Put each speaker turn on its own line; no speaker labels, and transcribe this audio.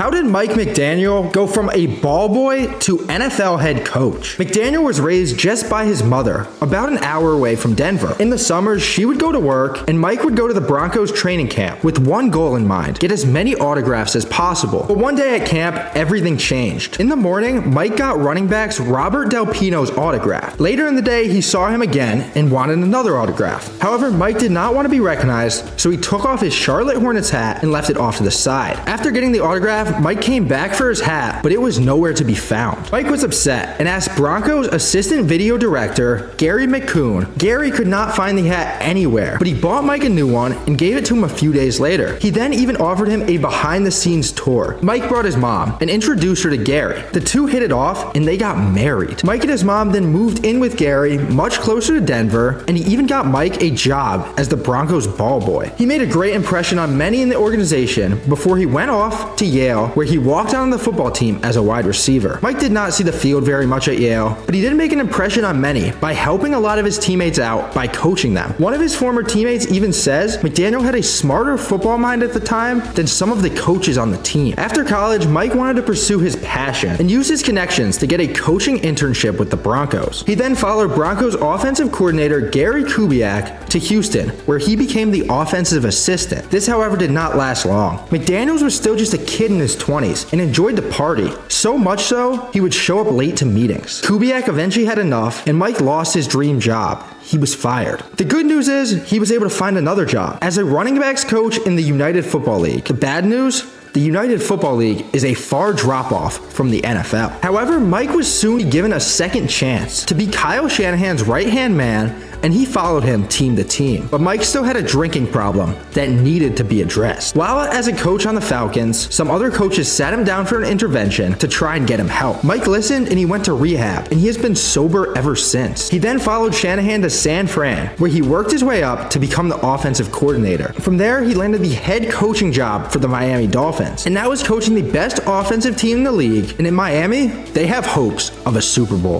How did Mike McDaniel go from a ball boy to NFL head coach? McDaniel was raised just by his mother, about an hour away from Denver. In the summers, she would go to work, and Mike would go to the Broncos training camp with one goal in mind: get as many autographs as possible. But one day at camp, everything changed. In the morning, Mike got running backs Robert Del Pino's autograph. Later in the day, he saw him again and wanted another autograph. However, Mike did not want to be recognized, so he took off his Charlotte Hornets hat and left it off to the side. After getting the autograph, Mike came back for his hat, but it was nowhere to be found. Mike was upset and asked Broncos assistant video director Gary McCoon. Gary could not find the hat anywhere, but he bought Mike a new one and gave it to him a few days later. He then even offered him a behind-the-scenes tour. Mike brought his mom and introduced her to Gary. The two hit it off and they got married. Mike and his mom then moved in with Gary much closer to Denver, and he even got Mike a job as the Broncos ball boy. He made a great impression on many in the organization before he went off to Yale, where he walked on the football team as a wide receiver. Mike did not see the field very much at Yale, but he did make an impression on many by helping a lot of his teammates out by coaching them. One of his former teammates even says McDaniel had a smarter football mind at the time than some of the coaches on the team. After college, Mike wanted to pursue his passion and use his connections to get a coaching internship with the Broncos. He then followed Broncos offensive coordinator Gary Kubiak to Houston, where he became the offensive assistant. This, however, did not last long. McDaniels was still just a kid in his 20s and enjoyed the party. So much so, he would show up late to meetings. Kubiak eventually had enough, and Mike lost his dream job. He was fired. The good news is he was able to find another job as a running backs coach in the United Football League. The bad news? The United Football League is a far drop-off from the NFL. However, Mike was soon given a second chance to be Kyle Shanahan's right-hand man, and he followed him team to team. But Mike still had a drinking problem that needed to be addressed. While as a coach on the Falcons, some other coaches sat him down for an intervention to try and get him help. Mike listened and he went to rehab, and he has been sober ever since. He then followed Shanahan to San Fran, where he worked his way up to become the offensive coordinator. From there, he landed the head coaching job for the Miami Dolphins, and now is coaching the best offensive team in the league. And in Miami, they have hopes of a Super Bowl.